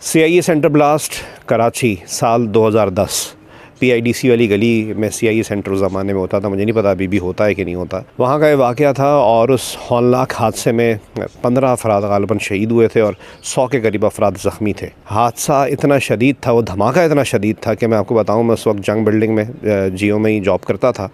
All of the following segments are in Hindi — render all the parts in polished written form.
सीआईए सेंटर ब्लास्ट कराची साल 2010 पीआईडीसी वाली गली में सीआईए सेंटर उस ज़माने में होता था। मुझे नहीं पता अभी भी होता है कि नहीं होता। वहाँ का ये वाक़या था और उस हौलनाक हादसे में 15 अफराद गालिबन शहीद हुए थे और 100 के करीब अफराद ज़ख्मी थे। हादसा इतना शदीद था, वो धमाका इतना शदीद था कि मैं आपको बताऊँ, मैं उस वक्त जंग बिल्डिंग में जियो में ही जॉब करता था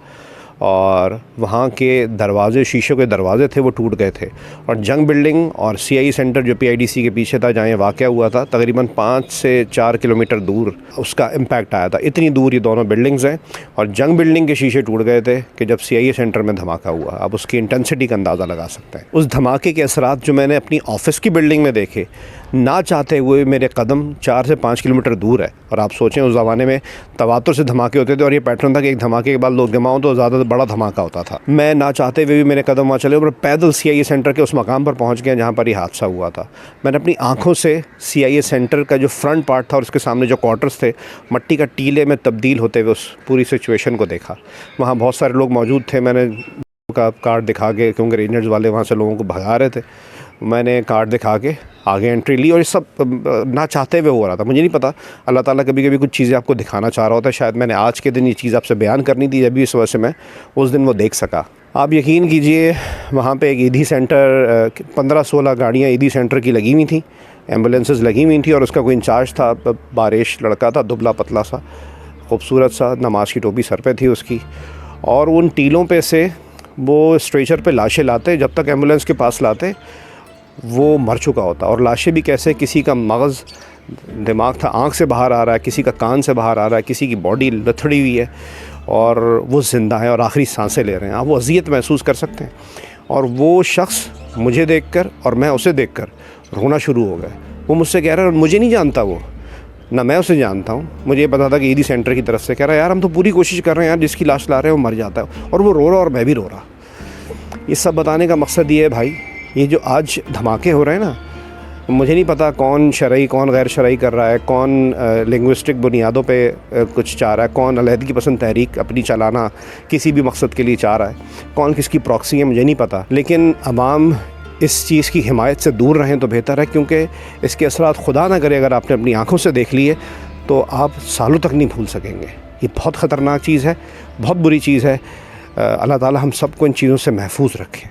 और वहाँ के दरवाज़े, शीशों के दरवाज़े थे वो टूट गए थे। और जंग बिल्डिंग और सीआईए सेंटर जो पीआईडीसी के पीछे था, जहाँ ये वाक़या हुआ था, तकरीबन 5 से 4 किलोमीटर दूर उसका इम्पैक्ट आया था। इतनी दूर ये दोनों बिल्डिंग्स हैं और जंग बिल्डिंग के शीशे टूट गए थे कि जब सीआईए सेंटर में धमाका हुआ। आप उसकी इंटेंसिटी का अंदाज़ा लगा सकते हैं। उस धमाके के असरात जो मैंने अपनी ऑफ़िस की बिल्डिंग में देखे, ना चाहते हुए मेरे कदम 4 से 5 किलोमीटर दूर है। और आप सोचें, उस ज़माने में तवातुर से धमाके होते थे और ये पैटर्न था कि एक धमाके के बाद लोग जमा हों तो ज़्यादा बड़ा धमाका होता था। मैं ना चाहते हुए भी मेरे कदम वहाँ चले और पैदल सीआईए सेंटर के उस मकाम पर पहुँच गया जहाँ पर ये हादसा हुआ था। मैंने अपनी आँखों से सीआईए सेंटर का जो फ्रंट पार्ट था और उसके सामने जो क्वार्टर्स थे, मिट्टी का टीले में तब्दील होते हुए उस पूरी सिचुएशन को देखा। वहाँ बहुत सारे लोग मौजूद थे। मैंने का कार्ड दिखा के, क्योंकि रेंजर्स वाले वहाँ से लोगों को भगा रहे थे, मैंने कार्ड दिखा के आगे एंट्री ली और ये सब ना चाहते हुए हो रहा था। मुझे नहीं पता, अल्लाह ताला कभी कभी कुछ चीज़ें आपको दिखाना चाह रहा होता है। शायद मैंने आज के दिन ये चीज़ आपसे बयान करनी थी, जब भी इस वजह से मैं उस दिन वो देख सका। आप यकीन कीजिए, वहाँ पे एक ईदी सेंटर 15-16 गाड़ियाँ ईदी सेंटर की लगी हुई थी, एम्बुलेंसेस लगी हुई थी और उसका कोई इंचार्ज था, बारिश लड़का था, दुबला पतला सा, खूबसूरत सा, नमाज की टोपी सर पे थी उसकी। और उन टीलों पे से वो स्ट्रेचर पे लाशें लाते, जब तक एम्बुलेंस के पास लाते वो मर चुका होता। और लाशें भी कैसे, किसी का मगज़, दिमाग था आँख से बाहर आ रहा है, किसी का कान से बाहर आ रहा है, किसी की बॉडी लथड़ी हुई है और वो ज़िंदा है और आखिरी सांसें ले रहे हैं। आप वो अज़ियत महसूस कर सकते हैं। और वो शख्स मुझे देखकर और मैं उसे देखकर रोना शुरू हो गया। वो मुझसे कह रहा है, मुझे नहीं जानता वो, ना मैं उसे जानता हूँ, मुझे ये पता था कि ईदी सेंटर की तरफ से। कह रहा है, यार हम तो पूरी कोशिश कर रहे हैं यार, जिसकी लाश ला रहे हैं वो मर जाता है। और वो रो रहा और मैं भी रो रहा। ये सब बताने का मकसद ये है भाई, ये जो आज धमाके हो रहे हैं ना, मुझे नहीं पता कौन शरई कौन गैर शरई कर रहा है, कौन लिंग्विस्टिक बुनियादों पे कुछ चाह रहा है, कौन अलहदगी पसंद तहरीक अपनी चलाना किसी भी मकसद के लिए चाह रहा है, कौन किसकी प्रॉक्सी है, मुझे नहीं पता। लेकिन अवाम इस चीज़ की हिमायत से दूर रहें तो बेहतर है, क्योंकि इसके असरात खुदा ना करे अगर आपने अपनी आँखों से देख लिए तो आप सालों तक नहीं भूल सकेंगे। ये बहुत ख़तरनाक चीज़ है, बहुत बुरी चीज़ है। अल्लाह ताला हम सबको इन चीज़ों से महफूज रखें।